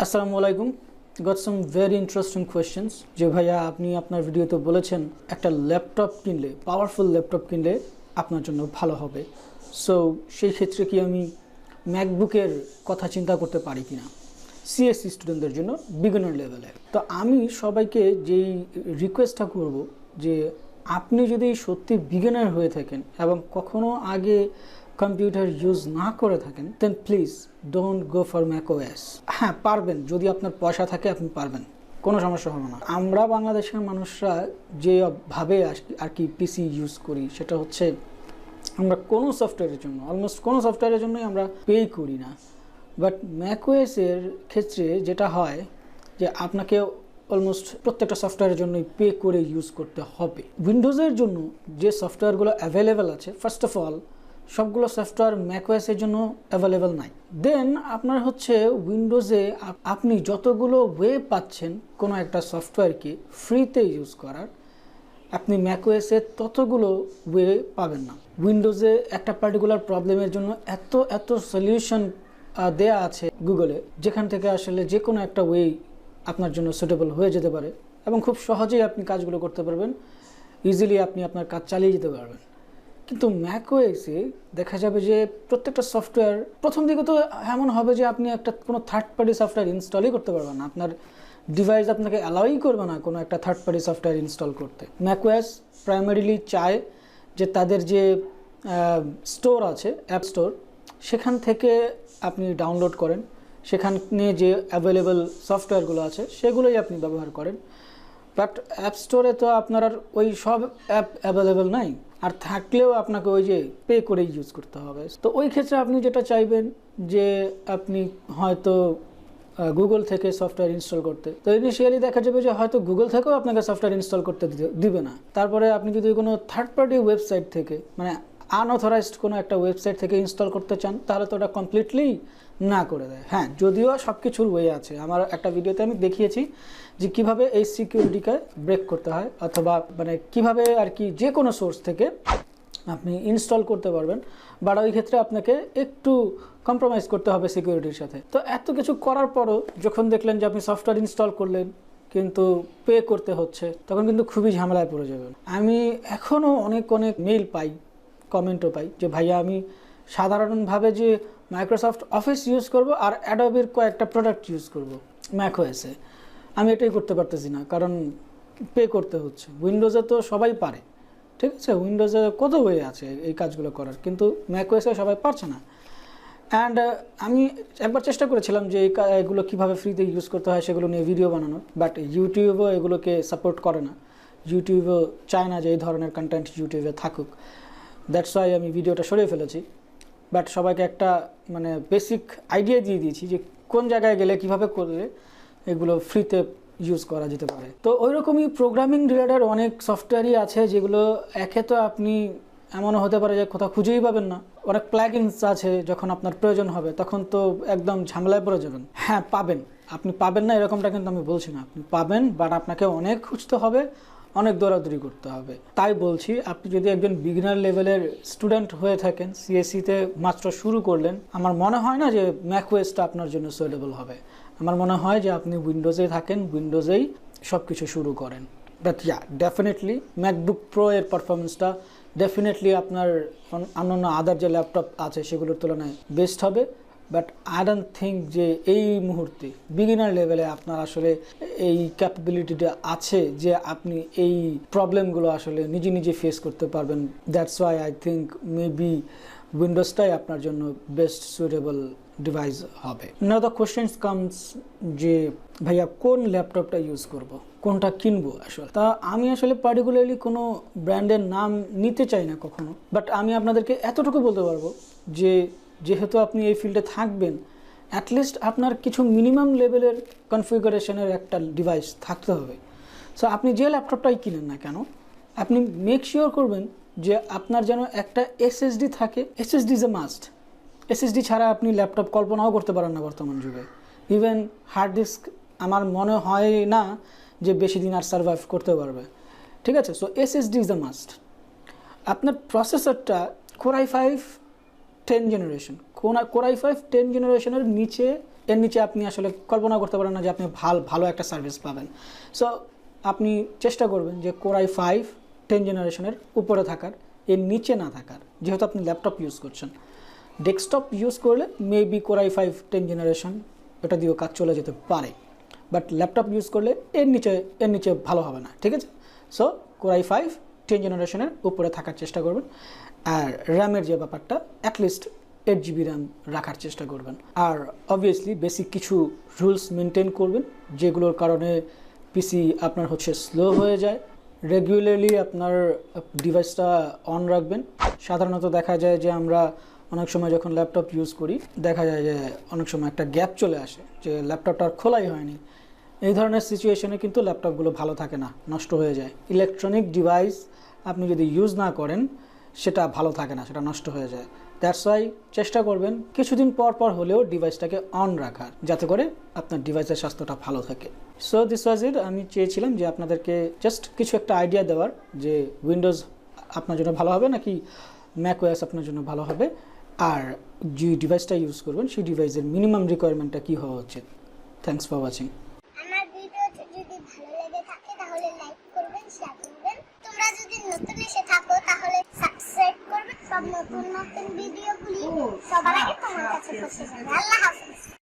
আসসালামু আলাইকুম। Got some very interesting questions যে ভাইয়া আপনি আপনার ভিডিওতে বলেছেন একটা ল্যাপটপ কিনলে, পাওয়ারফুল ল্যাপটপ কিনলে আপনার জন্য ভালো হবে। সো সেই ক্ষেত্রে কি আমি ম্যাকবুকের কথা চিন্তা করতে পারি কিনা সিএসসি স্টুডেন্টদের জন্য বিগিনার লেভেলে? তো আমি সবাইকে যেই রিকোয়েস্টটা করব যে আপনি যদি সত্যি বিগিনার হয়ে থাকেন এবং কখনো আগে কম্পিউটার ইউজ না করে থাকেন, then please don't go for macOS. হ্যাঁ, পারবেন, যদি আপনার পয়সা থাকে আপনি পারবেন, কোনো সমস্যা হবে না। আমরা বাংলাদেশের মানুষরা যেভাবে আর কি পিসি ইউজ করি সেটা হচ্ছে আমরা কোনো সফটওয়্যারের জন্য, অলমোস্ট কোনো সফটওয়্যারের জন্যই আমরা পে করি না। বাট ম্যাকওএসের ক্ষেত্রে যেটা হয় যে আপনাকে অলমোস্ট প্রত্যেকটা সফটওয়্যারের জন্যই পে করে ইউজ করতে হবে। উইন্ডোজের জন্য যে সফটওয়্যারগুলো অ্যাভেলেবেল আছে, ফার্স্ট অফ অল সবগুলো সফটওয়্যার ম্যাকওএসের জন্য অ্যাভেলেবেল নাই। দেন আপনার হচ্ছে উইন্ডোজে আপনি যতগুলো ওয়ে পাচ্ছেন কোনো একটা সফটওয়্যারকে ফ্রিতে ইউজ করার, আপনি ম্যাকওএসে ততগুলো ওয়ে পাবেন না। উইন্ডোজে একটা পার্টিকুলার প্রবলেমের জন্য এত সলিউশন দেয়া আছে গুগলে, যেখান থেকে আসলে যে কোনো একটা ওয়ে আপনার জন্য সুটেবল হয়ে যেতে পারে এবং খুব সহজেই আপনি কাজগুলো করতে পারবেন, ইজিলি আপনি আপনার কাজ চালিয়ে যেতে পারবেন। কিন্তু ম্যাকওএসে দেখা যাবে যে প্রত্যেকটা সফটওয়্যার প্রথম দিকে তো এমন হবে যে আপনি একটা কোনো থার্ড পার্টি সফটওয়্যার ইনস্টলই করতে পারবেন না, আপনার ডিভাইস আপনাকে অ্যালাউই করবে না কোনো একটা থার্ড পার্টি সফটওয়্যার ইনস্টল করতে। ম্যাকওএস প্রাইমারিলি চায় যে তাদের যে স্টোর আছে, অ্যাপ স্টোর, সেখান থেকে আপনি ডাউনলোড করেন, সেখানে যে অ্যাভেলেবল সফটওয়্যারগুলো আছে সেগুলোই আপনি ব্যবহার করেন। বাট অ্যাপ স্টোরে তো আপনার আর ওই সব অ্যাপ অ্যাভেলেবেল নাই, আর থাকলেও আপনাকে ওই যে পে করে ইউজ করতে হবে। তো ওই ক্ষেত্রে আপনি যেটা চাইবেন যে আপনি হয়তো গুগল থেকে সফটওয়্যার ইনস্টল করতে, তো ইনিশিয়ালি দেখা যাবে যে হয়তো গুগল থেকেও আপনাকে সফটওয়্যার ইনস্টল করতে দিবে না। তারপরে আপনি যদি কোনো থার্ড পার্টি ওয়েবসাইট থেকে, মানে আনঅথরাইজড কোনো একটা ওয়েবসাইট থেকে ইনস্টল করতে চান, তাহলে তো ওটা কমপ্লিটলি না করে দেয়। হ্যাঁ, যদিও সব কিছুর ওয়ে আছে, আমার একটা ভিডিওতে আমি দেখিয়েছি যে কিভাবে এই সিকিউরিটিকে ব্রেক করতে হয়, অথবা মানে কিভাবে আর কি যে কোনো সোর্স থেকে আপনি ইনস্টল করতে পারবেন। বাট ওই ক্ষেত্রে আপনাকে একটু কম্প্রোমাইজ করতে হবে সিকিউরিটির সাথে। তো এত কিছু করার পরও যখন দেখলেন যে আপনি সফটওয়্যার ইনস্টল করলেন কিন্তু পে করতে হচ্ছে, তখন কিন্তু খুবই ঝামেলায় পড়ে যাবেন। আমি এখনও অনেক মেইল পাই, কমেন্টও পাই যে ভাইয়া আমি সাধারণভাবে যে মাইক্রোসফট অফিস ইউজ করব আর অ্যাডোবির কয়েকটা প্রোডাক্ট ইউজ করব ম্যাকওএসে, আমি এটাই করতে পারতেছি না কারণ পে করতে হচ্ছে। উইন্ডোজে তো সবাই পারে, ঠিক আছে, উইন্ডোজে কত ওয়ে আছে এই কাজগুলো করার, কিন্তু ম্যাকওএসে সবাই পারছে না। অ্যান্ড আমি একবার চেষ্টা করেছিলাম যে এগুলো কীভাবে ফ্রিতে ইউজ করতে হয় সেগুলো নিয়ে ভিডিও বানানো, বাট ইউটিউবও এগুলোকে সাপোর্ট করে না, ইউটিউবও চায় না যে এই ধরনের কন্টেন্ট ইউটিউবে থাকুক। দ্যাটস ওয়াই আমি ভিডিওটা সরিয়ে ফেলেছি। বাট সবাইকে একটা মানে বেসিক আইডিয়া দিয়ে দিয়েছি যে কোন জায়গায় গেলে কিভাবে করলে এগুলো ফ্রিতে ইউজ করা যেতে পারে। তো ওই রকমই প্রোগ্রামিং রিলেটেড অনেক সফটওয়্যারই আছে যেগুলো একে তো আপনি এমনও হতে পারে যে কোথাও খুঁজেই পাবেন না, অনেক প্লাগইনস আছে, যখন আপনার প্রয়োজন হবে তখন তো একদম ঝামেলায় পড়ে যাবেন। হ্যাঁ পাবেন, আপনি পাবেন না এরকমটা কিন্তু আমি বলছি না, আপনি পাবেন, বাট আপনাকে অনেক খুঁজতে হবে, অনেক দৌড়াদৌড়ি করতে হবে। তাই বলছি আপনি যদি একজন বিগিনার লেভেলের স্টুডেন্ট হয়ে থাকেন, সিএসসিতে মাত্র শুরু করলেন, আমার মনে হয় না যে ম্যাকওএসটা আপনার জন্য সুইটেবল হবে। আমার মনে হয় যে আপনি উইন্ডোজে থাকেন, উইন্ডোজেই সব কিছু শুরু করেন। But yeah, definitely MacBook pro এর পারফরমেন্সটা ডেফিনেটলি আপনার অন্যান্য আদার যে ল্যাপটপ আছে সেগুলোর তুলনায় বেস্ট হবে। বাট আই ডোন্ট থিঙ্ক যে এই মুহূর্তে বিগিনার লেভেলে আপনার আসলে এই ক্যাপাবিলিটিটা আছে যে আপনি এই প্রবলেমগুলো আসলে নিজে ফেস করতে পারবেন। That's why I think maybe উইন্ডোজটাই আপনার জন্য বেস্ট সুইটেবল ডিভাইস হবে। নাও দ্য কোশ্চেন্স কামস যে ভাইয়া কোন ল্যাপটপটা ইউজ করব, কোনটা কিনবো আসলে। তা আমি আসলে পার্টিকুলারলি কোনো ব্র্যান্ডের নাম নিতে চাই না কখনো, বাট আমি আপনাদেরকে এতটুকু বলতে পারবো যে যেহেতু আপনি এই ফিল্ডে থাকবেন, অ্যাটলিস্ট আপনার কিছু মিনিমাম লেভেলের কনফিগারেশনের একটা ডিভাইস থাকতে হবে। সো আপনি যে ল্যাপটপটাই কিনেন না কেন, আপনি মেক শিওর করবেন যে আপনার যেন একটা এসএসডি থাকে। SSD is a must. SSD ছাড়া আপনি ল্যাপটপ কল্পনাও করতে পারেন না বর্তমান যুগে। ইভেন হার্ড ডিস্ক আমার মনে হয় না যে বেশি দিন আর সার্ভাইভ করতে পারবে, ঠিক আছে। So SSD is a must. আপনার প্রসেসরটা core i5 10 generation, core i5 10 জেনারেশনের নিচে এর নিচে আপনি আসলে কল্পনা করতে পারেন না যে আপনি ভালো একটা সার্ভিস পাবেন। সো আপনি চেষ্টা করবেন যে Core i5 10 জেনারেশনের উপরে থাকার, এর নিচে না থাকার, যেহেতু আপনি ল্যাপটপ ইউজ করছেন। ডেস্কটপ ইউজ করলে মেবি Core i5 10 জেনারেশন এটা দিয়েও কাজ চলে যেতে পারে, বাট ল্যাপটপ ইউজ করলে এর নিচে ভালো হবে না, ঠিক আছে? সো Core i5 10 জেনারেশনের উপরে থাকার চেষ্টা করবেন। আর র্যামের যে ব্যাপারটা, অ্যাটলিস্ট 8 GB র্যাম রাখার চেষ্টা করবেন। আর অবভিয়াসলি বেসিক কিছু রুলস মেনটেন করবেন, যেগুলোর কারণে পিসি আপনার স্লো হয়ে যায়। রেগুলারলি আপনার ডিভাইসটা অন রাখবেন। সাধারণত দেখা যায় যে আমরা অনেক সময় যখন ল্যাপটপ ইউজ করি, দেখা যায় যে অনেক সময় একটা গ্যাপ চলে আসে, যে ল্যাপটপটা আর খোলাই হয়নি। এই ধরনের সিচুয়েশনে কিন্তু ল্যাপটপগুলো ভালো থাকে না, নষ্ট হয়ে যায়। ইলেকট্রনিক ডিভাইস আপনি যদি ইউজ না করেন, সেটা ভালো থাকে না, সেটা নষ্ট হয়ে যায়। দ্যাটস ওয়াই চেষ্টা করবেন কিছুদিন পর হলেও ডিভাইসটাকে অন রাখার, যাতে করে আপনার ডিভাইসের স্বাস্থ্যটা ভালো থাকে। সো দিস ওয়াজ ইট। আমি চেয়েছিলাম যে আপনাদেরকে জাস্ট কিছু একটা আইডিয়া দেওয়ার, যে উইন্ডোজ আপনার জন্য ভালো হবে নাকি ম্যাকওএস আপনার জন্য ভালো হবে, আর যে ডিভাইসটা ইউজ করবেন সেই ডিভাইসের মিনিমাম রিকোয়ারমেন্টটা কী হওয়া উচিত। Thanks for watching. আমার ভিডিও যদি ভালো লেগে থাকে তাহলে লাইক করবেন, শেয়ার করবেন। তোমরা যদি নতুন এসে থাকো তাহলে সাবস্ক্রাইব করবে। সব নতুন ভিডিওগুলি সবার আগে তোমার কাছে পৌঁছে যাবে। আল্লাহ হাফেজ।